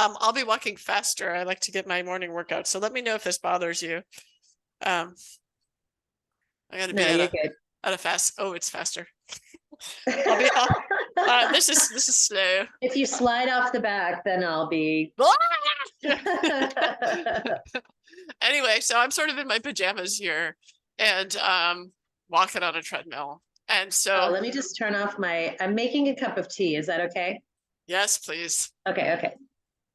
I'll be walking faster. I like to get my morning workout. So let me know if this bothers you. Um, I gotta No, be you're good. at a fast. Oh, it's faster. I'll be. This is slow. If you slide off the back, then I'll be. Anyway, so I'm sort of in my pajamas here, and walking on a treadmill. And Oh, so, let me just turn off I'm making a cup of tea. Is that okay? yes, please. Okay, okay.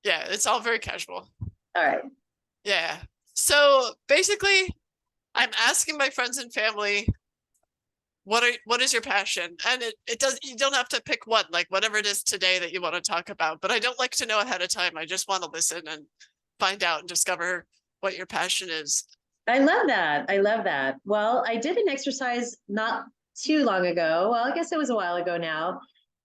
Yeah, it's all very casual. All right. Yeah. So basically, I'm asking my friends and family, what is your passion? And it does, you don't have to pick one, like whatever it is today that you want to talk about, but I don't like to know ahead of time. I just want to listen and find out and discover what your passion is. I love that. I love that. Well, I did an exercise not too long ago. Well, I guess it was a while ago now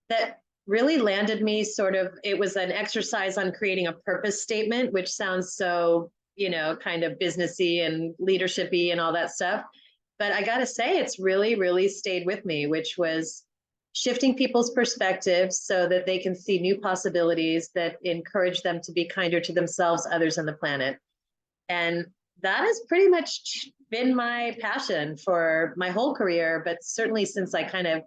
that really landed me sort of. It was an exercise on creating a purpose statement, which sounds so, kind of businessy and leadershipy and all that stuff. But I got to say, it's really, really stayed with me, which was shifting people's perspectives so that they can see new possibilities that encourage them to be kinder to themselves, others, and the planet. And that has pretty much been my passion for my whole career, but certainly since I kind of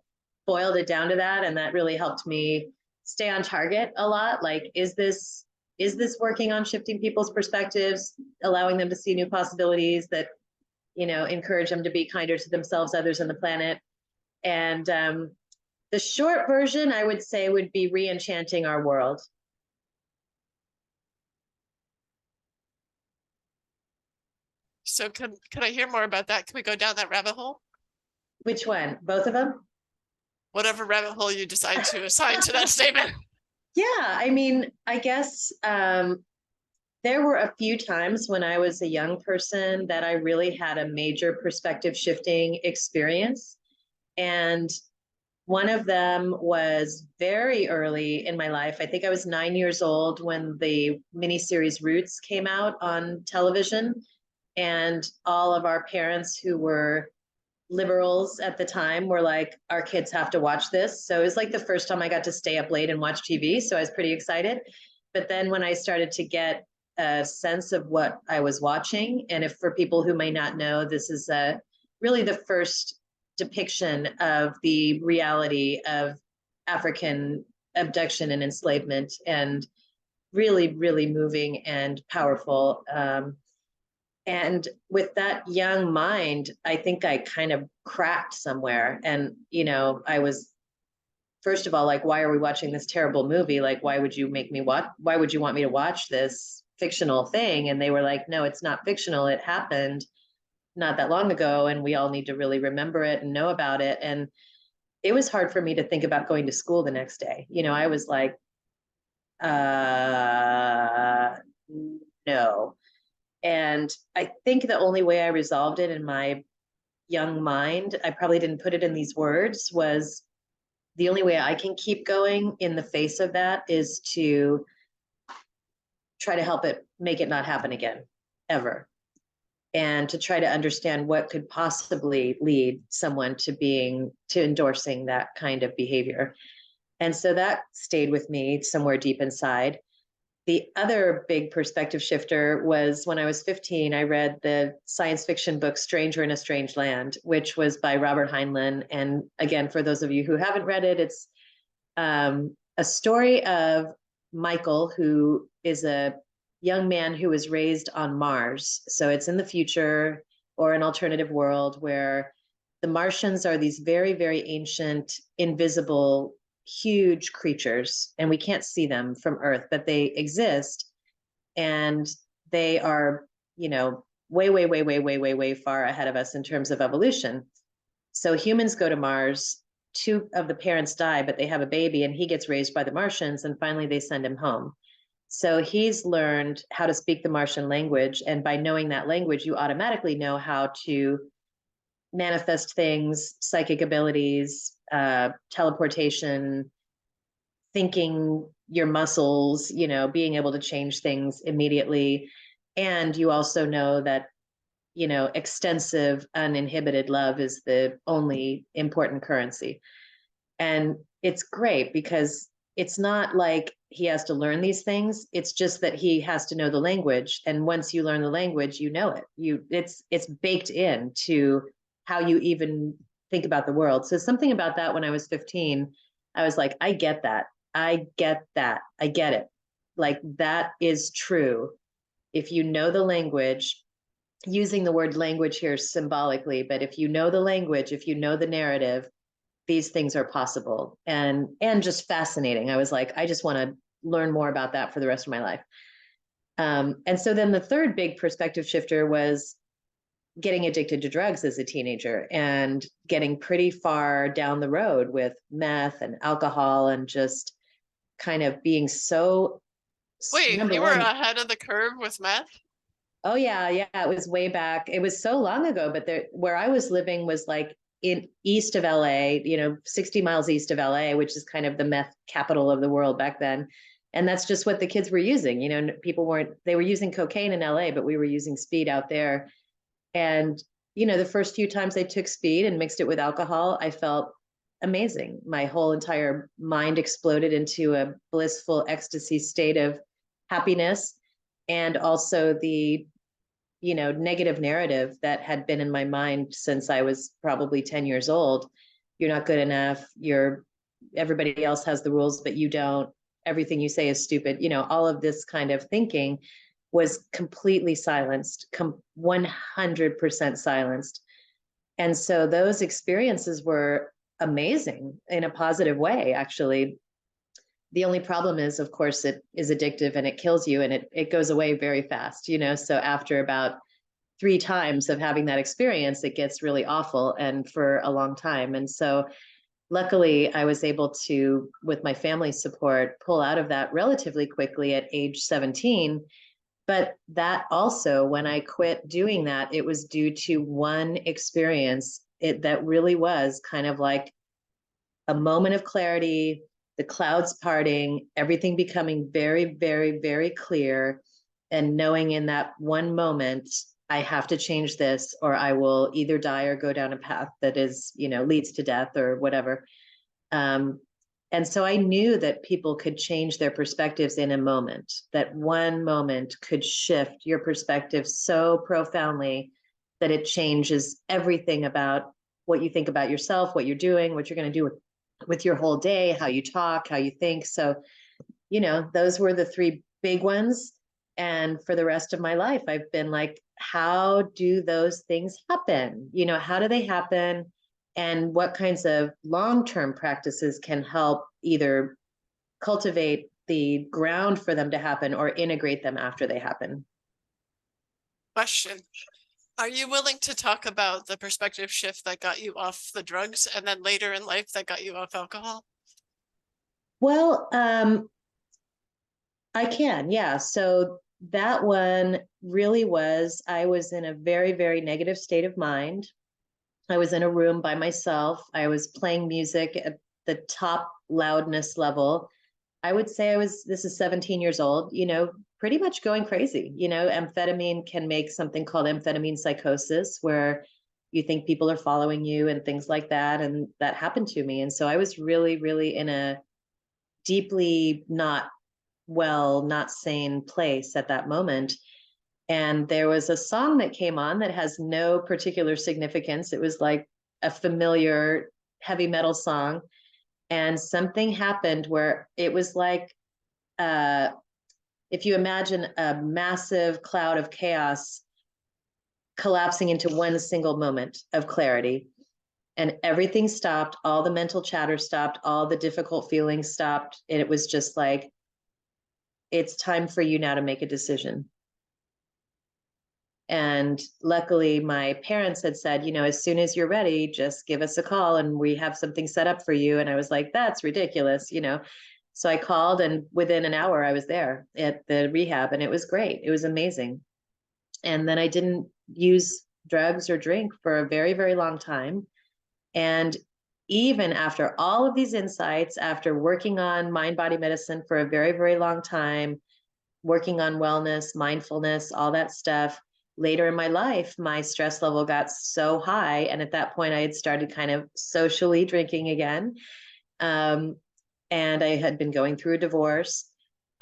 boiled it down to that, and that really helped me stay on target a lot. Like, is this working on shifting people's perspectives, allowing them to see new possibilities that encourage them to be kinder to themselves, others, and the planet? And the short version, I would say, would be re-enchanting our world. So can I hear more about that? Can we go down that rabbit hole? Which one? Both of them? Whatever rabbit hole you decide to assign to that statement. Yeah, I mean, I guess there were a few times when I was a young person that I really had a major perspective shifting experience. And one of them was very early in my life. I think I was 9 years old when the miniseries Roots came out on television. And all of our parents who were liberals at the time were like, our kids have to watch this. So it was like the first time I got to stay up late and watch TV. So I was pretty excited. But then when I started to get a sense of what I was watching, and if for people who may not know, this is really the first depiction of the reality of African abduction and enslavement, and really, really moving and powerful. And with that young mind, I think I kind of cracked somewhere. And, I was, first of all, like, why are we watching this terrible movie? Like, why would you make me watch? Why would you want me to watch this fictional thing? And they were like, no, it's not fictional. It happened not that long ago. And we all need to really remember it and know about it. And it was hard for me to think about going to school the next day. I was like, uh, no. And I think the only way I resolved it in my young mind, I probably didn't put it in these words, was the only way I can keep going in the face of that is to try to help it, make it not happen again, ever. And to try to understand what could possibly lead someone to endorsing that kind of behavior. And so that stayed with me somewhere deep inside. The other big perspective shifter was when I was 15, I read the science fiction book Stranger in a Strange Land, which was by Robert Heinlein. And again, for those of you who haven't read it, it's a story of Michael, who is a young man who was raised on Mars. So it's in the future, or an alternative world where the Martians are these very, very ancient, invisible, huge creatures, and we can't see them from Earth, but they exist. And they are, way, way, way, way, way, way, way far ahead of us in terms of evolution. So humans go to Mars. Two of the parents die, but they have a baby, and he gets raised by the Martians, and finally they send him home. So he's learned how to speak the Martian language. And by knowing that language, you automatically know how to manifest things, psychic abilities, teleportation, thinking your muscles, being able to change things immediately. And you also know that, extensive, uninhibited love is the only important currency. And it's great because it's not like he has to learn these things. It's just that he has to know the language. And once you learn the language, you know it. It's baked into how you even think about the world. So something about that when I was 15, I was like, I get that. I get that. I get it. Like that is true. If you know the language, using the word language here symbolically, but if you know the language, if you know the narrative, these things are possible and just fascinating. I was like, I just want to learn more about that for the rest of my life. And so then the third big perspective shifter was getting addicted to drugs as a teenager and getting pretty far down the road with meth and alcohol and just kind of being so, Wait, number you were one. ahead of the curve with meth? Oh yeah, yeah. It was way back. It was so long ago, but there, where I was living was like in east of LA, 60 miles east of LA, which is kind of the meth capital of the world back then. And that's just what the kids were using. People weren't, they were using cocaine in LA, but we were using speed out there. And, the first few times I took speed and mixed it with alcohol, I felt amazing. My whole entire mind exploded into a blissful ecstasy state of happiness. And also the negative narrative that had been in my mind since I was probably 10 years old. You're not good enough. Everybody else has the rules, but you don't. Everything you say is stupid. All of this kind of thinking was completely silenced, 100% silenced. And so those experiences were amazing in a positive way, actually. The only problem is, of course, it is addictive and it kills you and it goes away very fast, So after about 3 times of having that experience, it gets really awful and for a long time. And so luckily I was able to, with my family's support, pull out of that relatively quickly at age 17. But that also, when I quit doing that, it was due to one experience that really was kind of like a moment of clarity, the clouds parting, everything becoming very, very, very clear, and knowing in that one moment, I have to change this, or I will either die or go down a path that leads to death or whatever. And so I knew that people could change their perspectives in a moment, that one moment could shift your perspective so profoundly that it changes everything about what you think about yourself, what you're doing, what you're going to do with your whole day, how you talk, how you think. So, those were the three big ones. And for the rest of my life, I've been like, how do those things happen? How do they happen? And what kinds of long-term practices can help either cultivate the ground for them to happen or integrate them after they happen? Question. Are you willing to talk about the perspective shift that got you off the drugs and then later in life that got you off alcohol? Well, I can, yeah. So that one really was, I was in a very, very negative state of mind. I was in a room by myself. I was playing music at the top loudness level. I would say this is 17 years old, pretty much going crazy. Amphetamine can make something called amphetamine psychosis, where you think people are following you and things like that. And that happened to me. And so I was really, really in a deeply not sane place at that moment. And there was a song that came on that has no particular significance. It was like a familiar heavy metal song. And something happened where it was like, if you imagine a massive cloud of chaos collapsing into one single moment of clarity, and everything stopped, all the mental chatter stopped, all the difficult feelings stopped. And it was just like, it's time for you now to make a decision. And luckily, my parents had said, as soon as you're ready, just give us a call and we have something set up for you. And I was like, that's ridiculous. So I called, and within an hour, I was there at the rehab, and it was great. It was amazing. And then I didn't use drugs or drink for a very, very long time. And even after all of these insights, after working on mind body medicine for a very, very long time, working on wellness, mindfulness, all that stuff, later in my life, my stress level got so high. And at that point, I had started kind of socially drinking again. And I had been going through a divorce.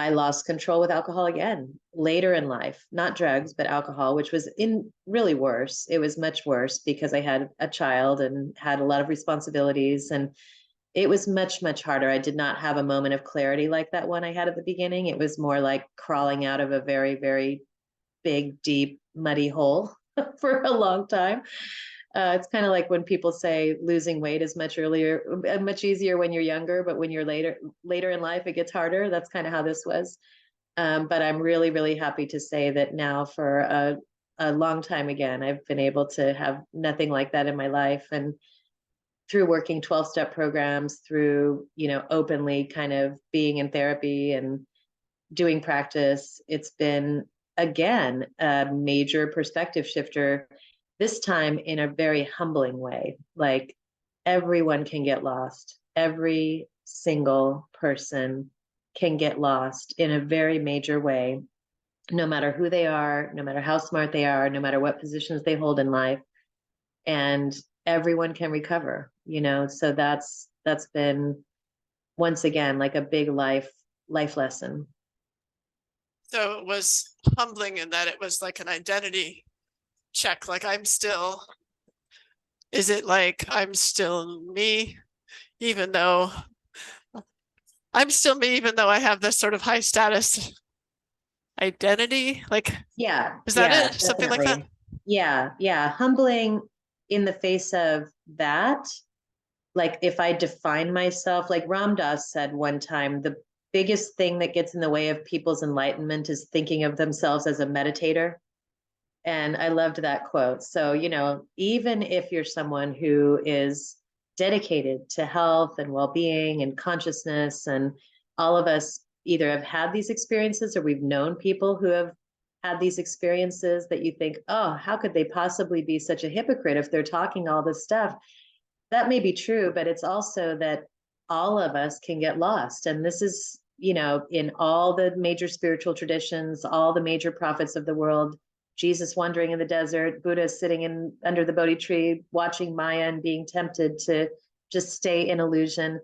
I lost control with alcohol again later in life, not drugs, but alcohol, which was in really worse. It was much worse because I had a child and had a lot of responsibilities, and it was much, much harder. I did not have a moment of clarity like that one I had at the beginning. It was more like crawling out of a very, very big, deep, muddy hole for a long time. It's kind of like when people say losing weight is much easier when you're younger, but when you're later in life, it gets harder. That's kind of how this was. But I'm really, really happy to say that now for a long time again, I've been able to have nothing like that in my life. And through working 12-step programs, through, openly kind of being in therapy and doing practice, it's been, again, a major perspective shifter, this time in a very humbling way. Like, everyone can get lost. Every single person can get lost in a very major way, no matter who they are, no matter how smart they are, no matter what positions they hold in life. And everyone can recover, so that's been, once again, like a big life lesson. So it was humbling in that it was like an identity check. Like is it like I'm still me, even though I have this sort of high status identity? Like, Yeah, is that yeah, it? Something like that? definitely. Yeah, humbling in the face of that. Like, if I define myself, like Ram Dass said one time, the biggest thing that gets in the way of people's enlightenment is thinking of themselves as a meditator. And I loved that quote. So, even if you're someone who is dedicated to health and well-being and consciousness, and all of us either have had these experiences or we've known people who have had these experiences, that you think, oh, how could they possibly be such a hypocrite if they're talking all this stuff? That may be true, but it's also that all of us can get lost. And this is, in all the major spiritual traditions, all the major prophets of the world, Jesus wandering in the desert, Buddha sitting under the Bodhi tree, watching Maya and being tempted to just stay in illusion.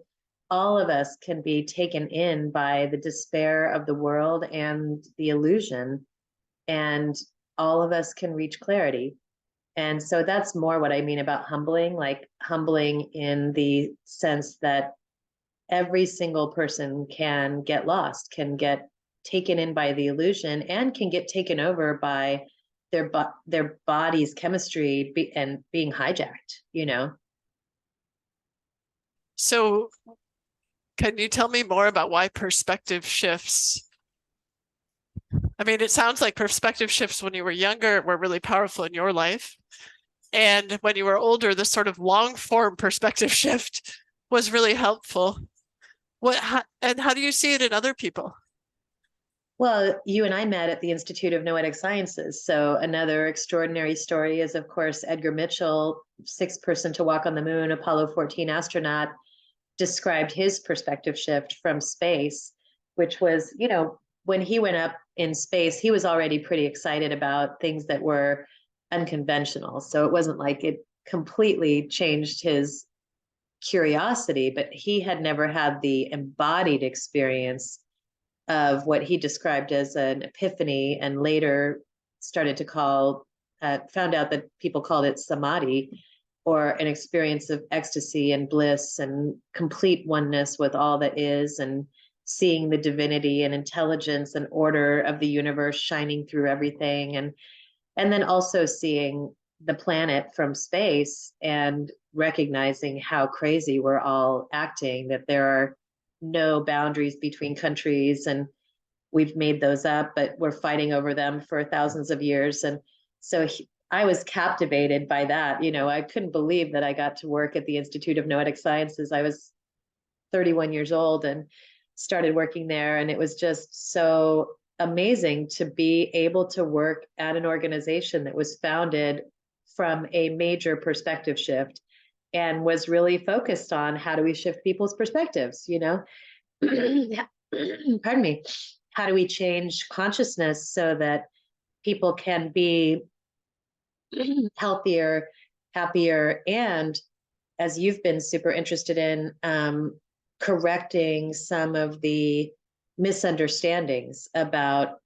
All of us can be taken in by the despair of the world and the illusion, and all of us can reach clarity. And so that's more what I mean about humbling, like humbling in the sense that every single person can get lost, can get taken in by the illusion, and can get taken over by their body's chemistry and being hijacked. So can you tell me more about why perspective shifts? I mean, it sounds like perspective shifts when you were younger were really powerful in your life. And when you were older, this sort of long form perspective shift was really helpful. And how do you see it in other people? Well, you and I met at the Institute of Noetic Sciences. So another extraordinary story is, of course, Edgar Mitchell, sixth person to walk on the moon, Apollo 14 astronaut, described his perspective shift from space, which was, when he went up in space, he was already pretty excited about things that were unconventional. So it wasn't like it completely changed his curiosity, but he had never had the embodied experience of what he described as an epiphany, and later started to found out that people called it samadhi, or an experience of ecstasy and bliss and complete oneness with all that is, and seeing the divinity and intelligence and order of the universe shining through everything. And then also seeing the planet from space and recognizing how crazy we're all acting, that there are no boundaries between countries, and we've made those up, but we're fighting over them for thousands of years. And so I was captivated by that. I couldn't believe that I got to work at the Institute of Noetic Sciences. I was 31 years old and started working there, and it was just so amazing to be able to work at an organization that was founded from a major perspective shift and was really focused on how do we shift people's perspectives. Pardon me. How do we change consciousness so that people can be healthier, happier, and, as you've been super interested in, correcting some of the misunderstandings about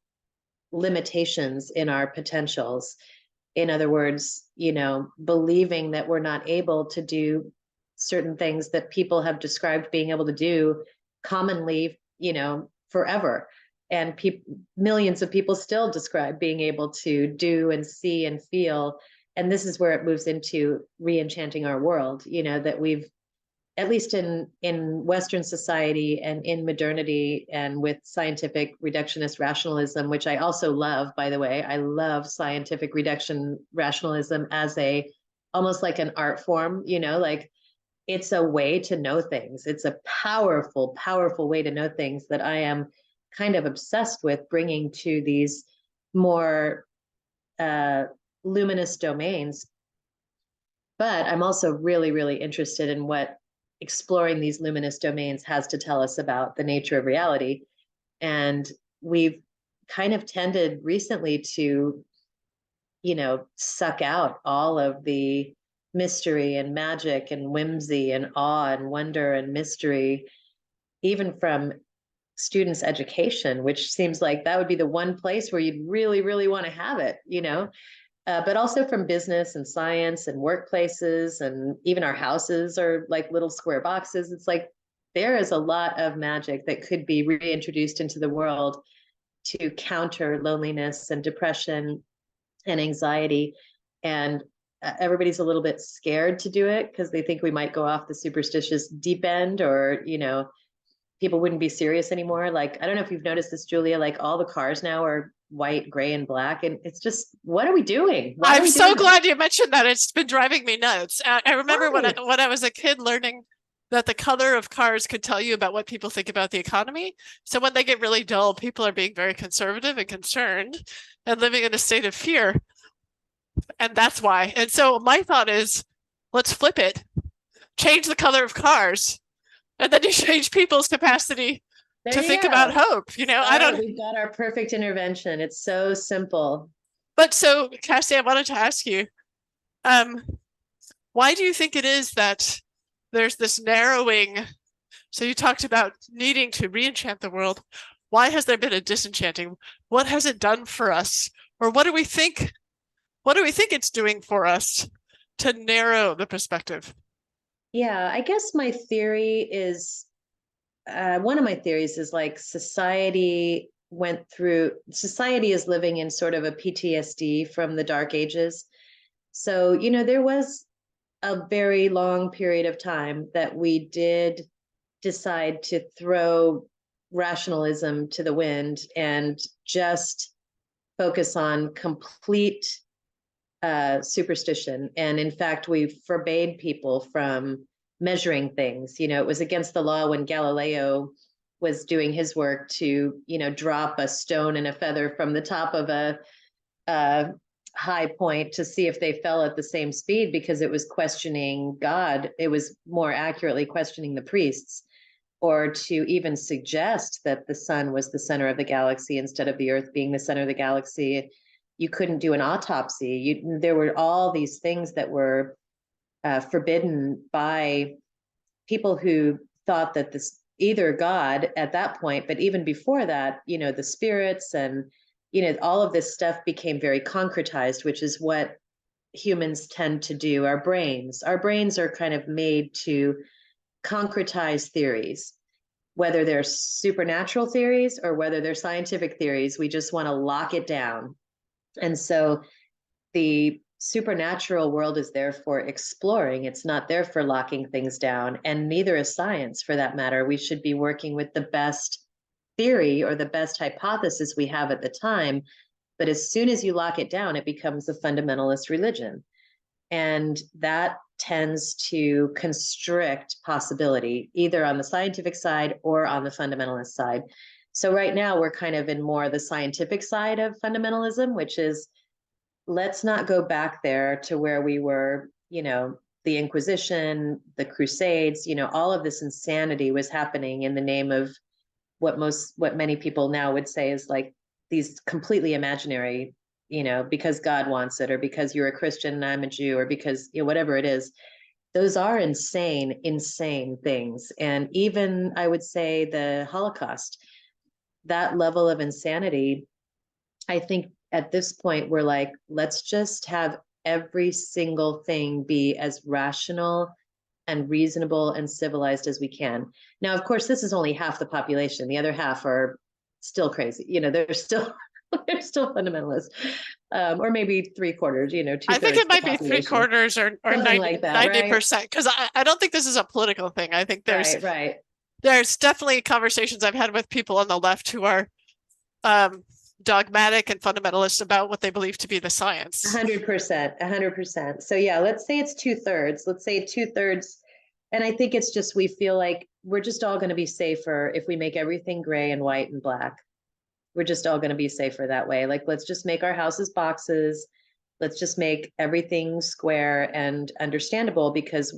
limitations in our potentials. In other words, believing that we're not able to do certain things that people have described being able to do commonly, forever. And millions of people still describe being able to do and see and feel. And this is where it moves into re-enchanting our world, that we've, at least in Western society and in modernity and with scientific reductionist rationalism, which I also love, by the way. I love scientific reduction rationalism as almost like an art form, like it's a way to know things. It's a powerful, powerful way to know things that I am kind of obsessed with bringing to these more luminous domains. But I'm also really, really interested in what exploring these luminous domains has to tell us about the nature of reality. And we've kind of tended recently to, suck out all of the mystery and magic and whimsy and awe and wonder and mystery, even from students' education, which seems like that would be the one place where you'd really, really want to have it, but also from business and science and workplaces, and even our houses are like little square boxes. It's like there is a lot of magic that could be reintroduced into the world to counter loneliness and depression and anxiety. And everybody's a little bit scared to do it because they think we might go off the superstitious deep end, or, people wouldn't be serious anymore. Like, I don't know if you've noticed this, Julia, like all the cars now are white, gray, and black. And it's just, what are we doing? Why are I'm we so doing that? glad you mentioned that. It's been driving me nuts. I remember when Why? I was a kid learning that the color of cars could tell you about what people think about the economy. So when they get really dull, people are being very conservative and concerned and living in a state of fear. And that's why. And so my thought is, let's flip it. Change the color of cars. And then you change people's capacity There to you think about go. hope. I All right, don't. we've got our perfect intervention. It's so simple. But so, Cassie, I wanted to ask you, um, why do you think it is that there's this narrowing? So you talked about needing to re-enchant the world. Why has there been a disenchanting? What has it done for us? Or what do we think? What do we think it's doing for us to narrow the perspective? Yeah, I guess my theory is one of my theories is like society is living in sort of a PTSD from the Dark Ages. So, there was a very long period of time that we did decide to throw rationalism to the wind and just focus on complete superstition. And in fact, we forbade people from measuring things. It was against the law when Galileo was doing his work to, drop a stone and a feather from the top of a high point to see if they fell at the same speed, because it was questioning God. It was more accurately questioning the priests, or to even suggest that the sun was the center of the galaxy instead of the earth being the center of the galaxy. You couldn't do an autopsy. There were all these things that were forbidden by people who thought that this either God at that point, but even before that, the spirits and, all of this stuff became very concretized, which is what humans tend to do. Our brains are kind of made to concretize theories, whether they're supernatural theories or whether they're scientific theories. We just want to lock it down. And so the supernatural world is there for exploring. It's not there for locking things down, and neither is science for that matter. We should be working with the best theory or the best hypothesis we have at the time. But as soon as you lock it down, it becomes a fundamentalist religion. And that tends to constrict possibility, either on the scientific side or on the fundamentalist side. So right now we're kind of in more the scientific side of fundamentalism, which is, let's not go back there to where we were, the Inquisition, the Crusades, all of this insanity was happening in the name of what many people now would say is like these completely imaginary, because God wants it, or because you're a Christian and I'm a Jew, or because, whatever it is. Those are insane, insane things. And even I would say the Holocaust, that level of insanity, I think at this point, we're like, let's just have every single thing be as rational and reasonable and civilized as we can. Now, of course, this is only half the population. The other half are still crazy. They're still they're still fundamentalists, or maybe three quarters. Two I think thirds it of the might be three population, quarters or something 90, like that, right? 90%. Because I don't think this is a political thing. I think Right, right. there's definitely conversations I've had with people on the left who are um, dogmatic and fundamentalist about what they believe to be the science. 100%, 100%. So yeah, let's say it's 2/3. Let's say 2/3. And I think it's just, we feel like we're just all going to be safer if we make everything gray and white and black. We're just all going to be safer that way. Like, let's just make our houses boxes. Let's just make everything square and understandable, because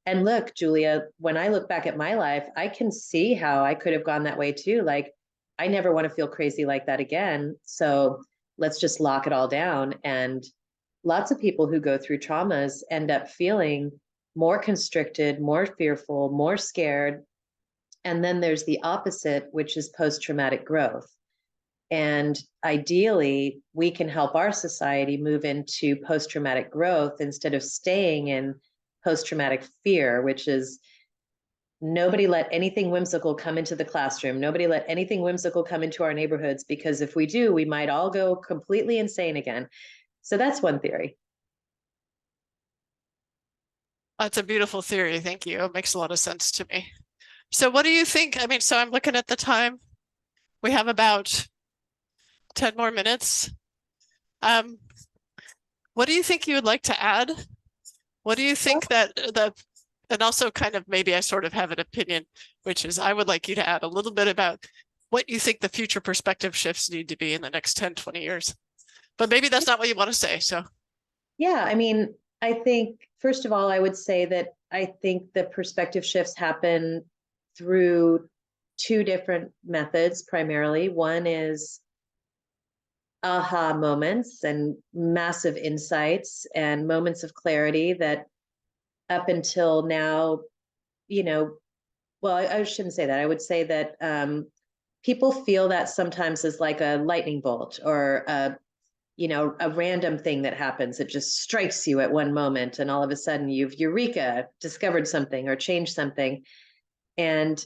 and look, Julia, when I look back at my life, I can see how I could have gone that way too. Like, I never want to feel crazy like that again. So let's just lock it all down. And lots of people who go through traumas end up feeling more constricted, more fearful, more scared. And then there's the opposite, which is post-traumatic growth. And ideally, we can help our society move into post-traumatic growth instead of staying in post-traumatic fear, which is, nobody let anything whimsical come into the classroom. Nobody let anything whimsical come into our neighborhoods, because if we do, we might all go completely insane again. So that's one theory. That's a beautiful theory. Thank you. It makes a lot of sense to me. So what do you think? I mean, so I'm looking at the time. We have about 10 more minutes. What do you think you would like to add? What do you think and also kind of maybe I sort of have an opinion, which is I would like you to add a little bit about what you think the future perspective shifts need to be in the next 10, 20 years. But maybe that's not what you want to say. So, Yeah, I mean, I think, first of all, I would say that I think the perspective shifts happen through two different methods primarily. One is aha moments and massive insights and moments of clarity that up until now, you know, well, I shouldn't say that. I would say that people feel that sometimes as like a lightning bolt, or a random thing that happens. It just strikes you at one moment, and all of a sudden you've eureka, discovered something or changed something. And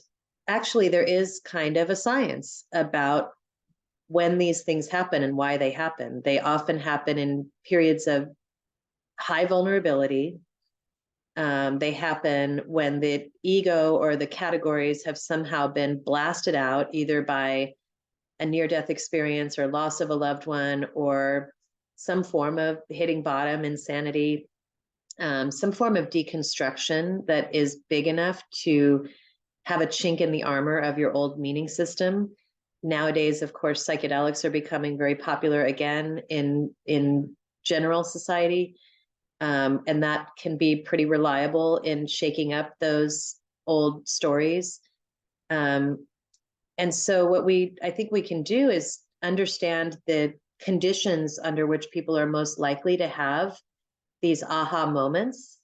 actually, there is kind of a science about when these things happen and why they happen. They often happen in periods of high vulnerability. They happen when the ego or the categories have somehow been blasted out, either by a near-death experience or loss of a loved one, or some form of hitting bottom, insanity, some form of deconstruction that is big enough to have a chink in the armor of your old meaning system. Nowadays, of course, psychedelics are becoming very popular again in general society. And that can be pretty reliable in shaking up those old stories. And so what I think we can do is understand the conditions under which people are most likely to have these aha moments,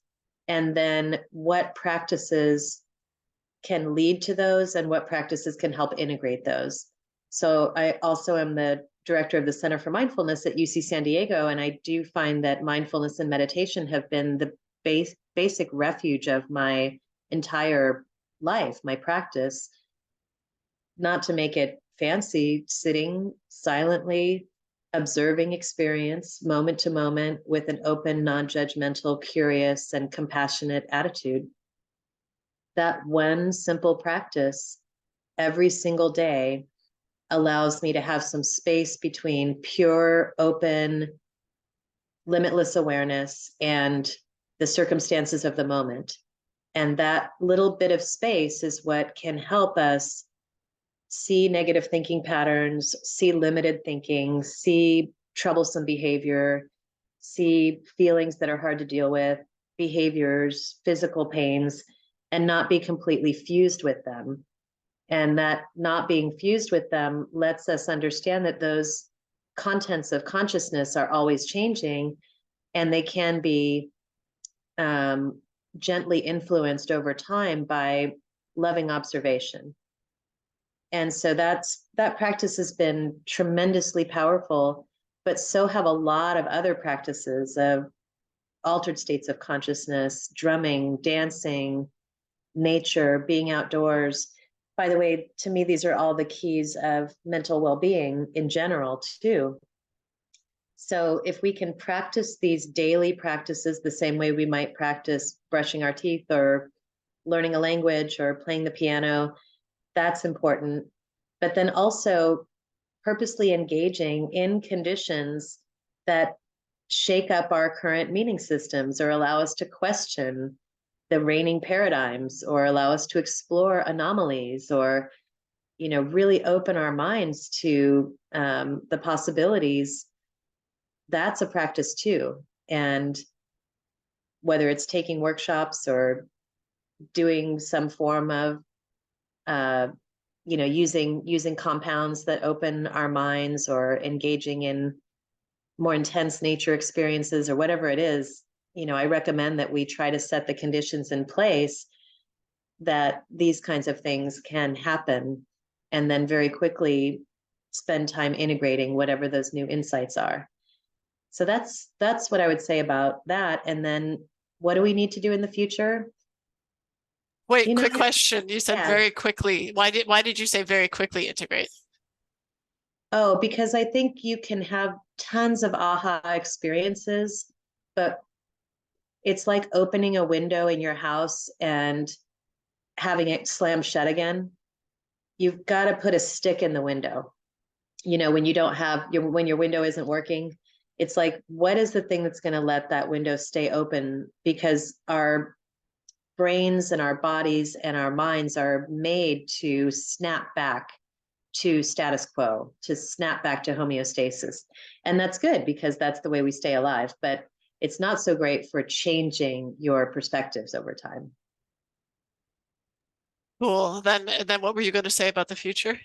and then what practices can lead to those and what practices can help integrate those. So I also am the director of the Center for Mindfulness at UC San Diego, and I do find that mindfulness and meditation have been the basic refuge of my entire life, my practice. Not to make it fancy, sitting silently, observing experience moment to moment with an open, non-judgmental, curious, and compassionate attitude. That one simple practice every single day allows me to have some space between pure, open, limitless awareness and the circumstances of the moment. And that little bit of space is what can help us see negative thinking patterns, see limited thinking, see troublesome behavior, see feelings that are hard to deal with, behaviors, physical pains, and not be completely fused with them. And that not being fused with them lets us understand that those contents of consciousness are always changing, and they can be gently influenced over time by loving observation. And so that practice has been tremendously powerful, but so have a lot of other practices of altered states of consciousness, drumming, dancing, nature, being outdoors. By the way, to me, these are all the keys of mental well-being in general, too. So if we can practice these daily practices the same way we might practice brushing our teeth or learning a language or playing the piano, that's important. But then also purposely engaging in conditions that shake up our current meaning systems or allow us to question the reigning paradigms or allow us to explore anomalies or really open our minds to the possibilities. That's a practice too. And whether it's taking workshops or doing some form of uh, using compounds that open our minds or engaging in more intense nature experiences or whatever it is, I recommend that we try to set the conditions in place that these kinds of things can happen, and then very quickly spend time integrating whatever those new insights are. So that's what I would say about that. And then what do we need to do in the future? Wait, You know, quick question. You said yeah. very quickly. Why did you say very quickly integrate? Oh, because I think you can have tons of aha experiences, but it's like opening a window in your house and having it slam shut again. You've got to put a stick in the window. When you don't have when your window isn't working, it's like, what is the thing that's going to let that window stay open? Because our brains and our bodies and our minds are made to snap back to status quo, to snap back to homeostasis. And that's good because that's the way we stay alive. But it's not so great for changing your perspectives over time. Cool. Then what were you going to say about the future?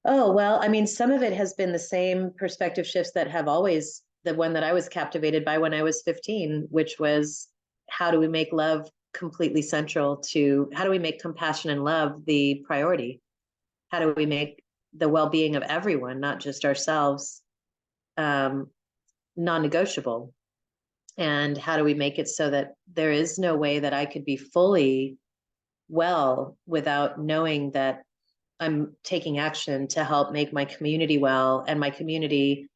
Oh, well, I mean, some of it has been the same perspective shifts that have always, the one that I was captivated by when I was 15, which was how do we make love completely central to, how do we make compassion and love the priority? How do we make the well-being of everyone, not just ourselves, um, non-negotiable? And how do we make it so that there is no way that I could be fully well without knowing that I'm taking action to help make my community well, and my community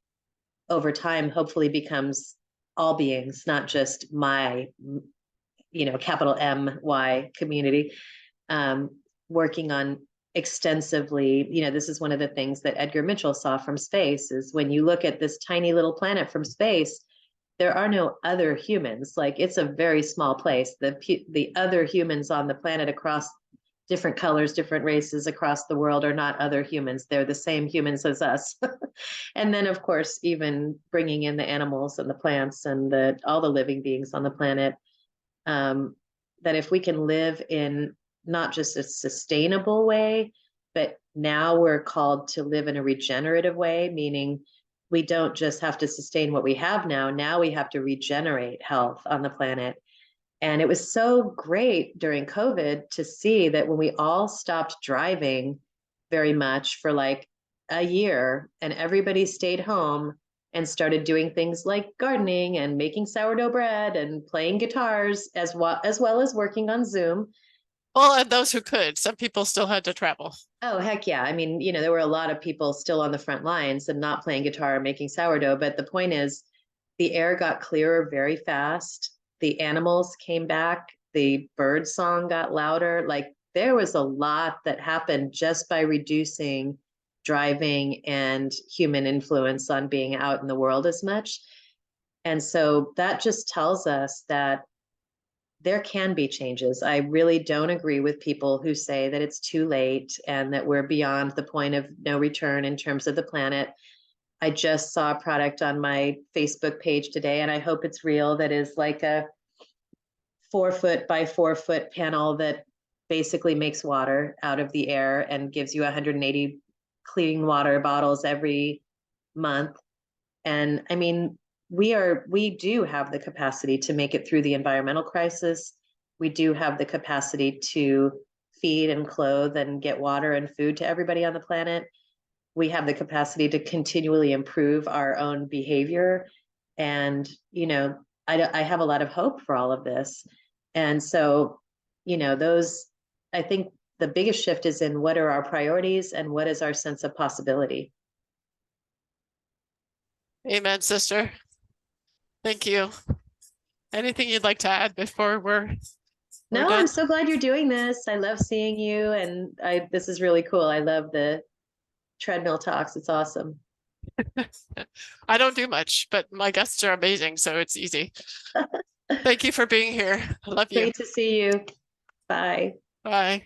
over time hopefully becomes all beings, not just my, capital M-Y community, um, working on extensively. This is one of the things that Edgar Mitchell saw from space is when you look at this tiny little planet from space, there are no other humans. Like, it's a very small place. The other humans on the planet across different colors, different races across the world are not other humans. They're the same humans as us. And then, of course, even bringing in the animals and the plants and all the living beings on the planet, um, that if we can live in not just a sustainable way, but now we're called to live in a regenerative way, meaning we don't just have to sustain what we have now. Now we have to regenerate health on the planet. And it was so great during COVID to see that when we all stopped driving very much for like a year and everybody stayed home and started doing things like gardening and making sourdough bread and playing guitars as well as working on Zoom. Well, and those who could. Some people still had to travel. Oh, heck yeah. I mean, there were a lot of people still on the front lines and not playing guitar or making sourdough. But the point is, the air got clearer very fast. The animals came back. The bird song got louder. Like, there was a lot that happened just by reducing driving and human influence on being out in the world as much. And so that just tells us that there can be changes. I really don't agree with people who say that it's too late and that we're beyond the point of no return in terms of the planet. I just saw a product on my Facebook page today, and I hope it's real, that is like a 4 foot by 4 foot panel that basically makes water out of the air and gives you 180 clean water bottles every month. And I mean, we do have the capacity to make it through the environmental crisis. We do have the capacity to feed and clothe and get water and food to everybody on the planet, we have the capacity to continually improve our own behavior. And, I have a lot of hope for all of this. And so, I think the biggest shift is in what are our priorities and what is our sense of possibility. Amen, sister. Thank you. Anything you'd like to add before we're No, done? I'm so glad you're doing this. I love seeing you, and this is really cool. I love the treadmill talks. It's awesome. I don't do much, but my guests are amazing, so it's easy. Thank you for being here. I love you. Great to see you. Bye. Bye.